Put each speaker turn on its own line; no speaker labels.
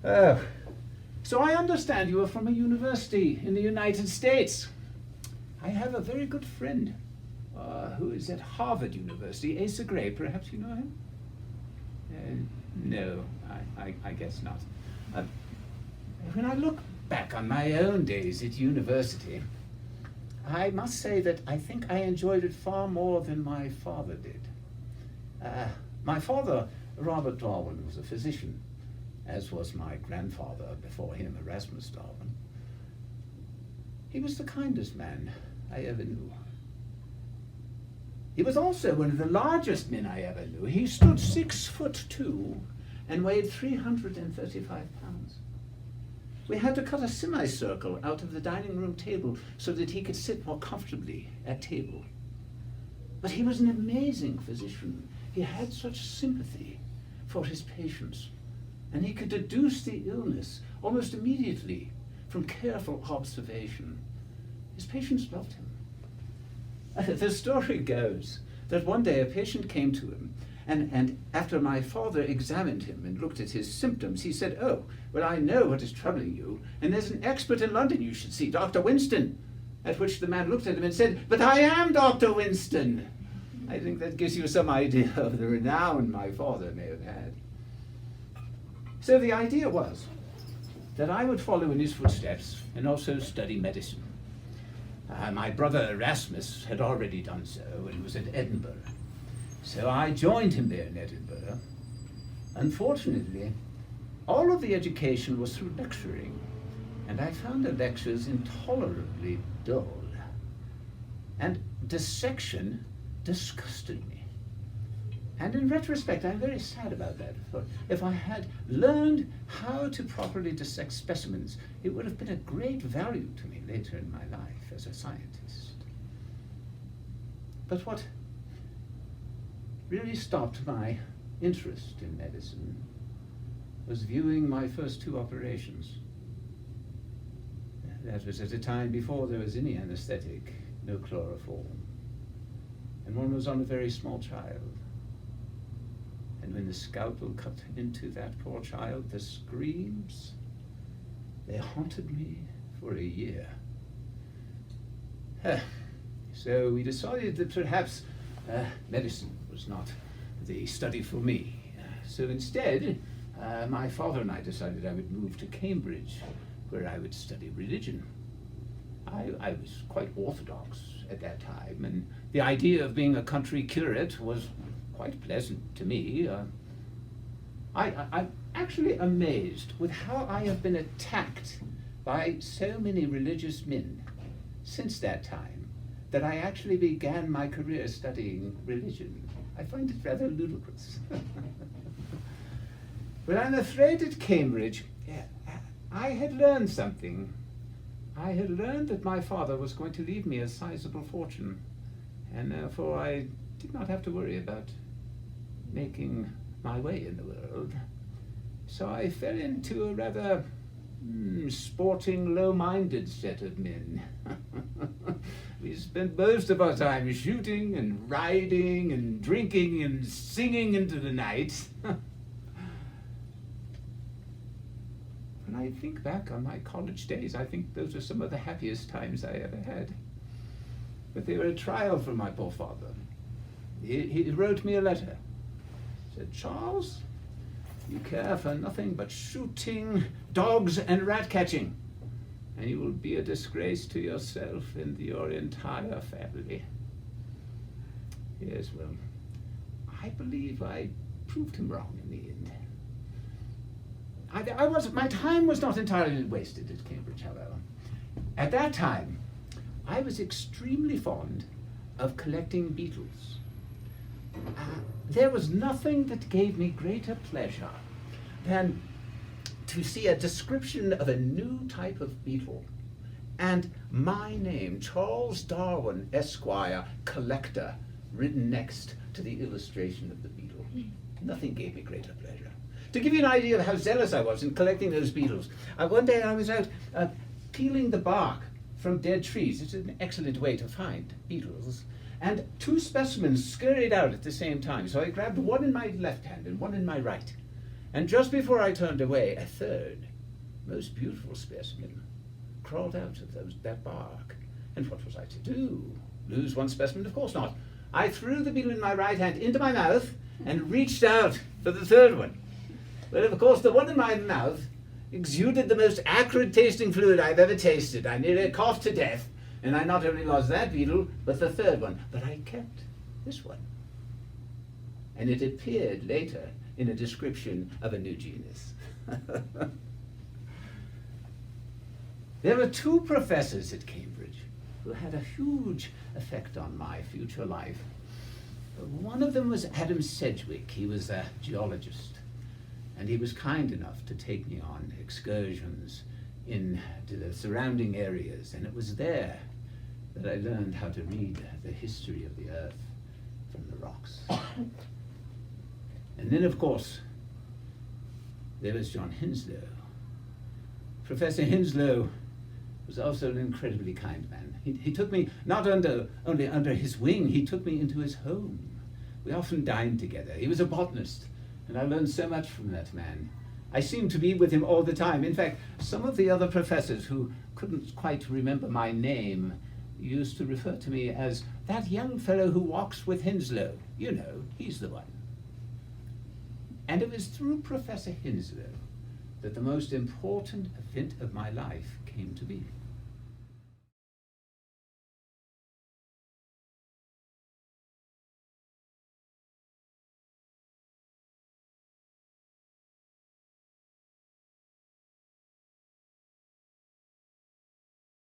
Oh, so I understand you are from a university in the United States. I have a very good friend who is at Harvard University, Asa Gray. Perhaps you know him? No, I guess not. When I look back on my own days at university, I must say that I think I enjoyed it far more than my father did. My father, Robert Darwin, was a physician, as was my grandfather before him, Erasmus Darwin. He was the kindest man I ever knew. He was also one of the largest men I ever knew. He stood 6'2" and weighed 335 pounds. We had to cut a semicircle out of the dining room table so that he could sit more comfortably at table. But he was an amazing physician. He had such sympathy for his patients, and he could deduce the illness almost immediately from careful observation. His patients loved him. The story goes that one day a patient came to him, and after my father examined him and looked at his symptoms, he said, "Oh, well, I know what is troubling you, and there's an expert in London you should see, Dr. Winston." At which the man looked at him and said, "But I am Dr. Winston." I think that gives you some idea of the renown my father may have had. So the idea was that I would follow in his footsteps and also study medicine. My brother Erasmus had already done so and was at Edinburgh. So I joined him there in Edinburgh. Unfortunately, all of the education was through lecturing, and I found the lectures intolerably dull. And dissection disgusted me. And in retrospect, I'm very sad about that. For if I had learned how to properly dissect specimens, it would have been of great value to me later in my life as a scientist. But what really stopped my interest in medicine was viewing my first 2 operations. That was at a time before there was any anesthetic, no chloroform. And one was on a very small child. And when the scalpel cut into that poor child, the screams, they haunted me for a year. So we decided that perhaps medicine was not the study for me. So instead, my father and I decided I would move to Cambridge, where I would study religion. I was quite orthodox at that time, and the idea of being a country curate was quite pleasant to me. I'm actually amazed with how I have been attacked by so many religious men since that time that I actually began my career studying religion. I find it rather ludicrous. But I'm afraid at Cambridge, I had learned something. I had learned that my father was going to leave me a sizable fortune, and therefore I did not have to worry about making my way in the world. So I fell into a rather sporting, low-minded set of men. We spent most of our time shooting and riding and drinking and singing into the night. When I think back on my college days, I think those are some of the happiest times I ever had. But they were a trial for my poor father. He wrote me a letter. He said, "Charles, you care for nothing but shooting, dogs, and rat catching, and you will be a disgrace to yourself and your entire family." Yes, well, I believe I proved him wrong in the end. My time was not entirely wasted at Cambridge, however. At that time, I was extremely fond of collecting beetles. There was nothing that gave me greater pleasure than to see a description of a new type of beetle and my name, Charles Darwin, Esquire, collector, written next to the illustration of the beetle. Nothing gave me greater pleasure. To give you an idea of how zealous I was in collecting those beetles, one day I was out peeling the bark from dead trees. It's an excellent way to find beetles. And 2 specimens scurried out at the same time. So I grabbed one in my left hand and one in my right. And just before I turned away, a third, most beautiful specimen crawled out of that bark. And what was I to do? Lose one specimen? Of course not. I threw the beetle in my right hand into my mouth and reached out for the third one. Well, of course, the one in my mouth exuded the most acrid tasting fluid I've ever tasted. I nearly coughed to death, and I not only lost that beetle, but the third one. But I kept this one. And it appeared later in a description of a new genus. There were two professors at Cambridge who had a huge effect on my future life. One of them was Adam Sedgwick. He was a geologist, and he was kind enough to take me on excursions into the surrounding areas, and it was there that I learned how to read the history of the earth from the rocks. And then, of course, there was John Henslow. Professor Henslow was also an incredibly kind man. He took me not only under his wing, he took me into his home. We often dined together. He was a botanist, and I learned so much from that man. I seemed to be with him all the time. In fact, some of the other professors who couldn't quite remember my name used to refer to me as that young fellow who walks with Henslow. You know, he's the one. And it was through Professor Henslow that the most important event of my life came to be.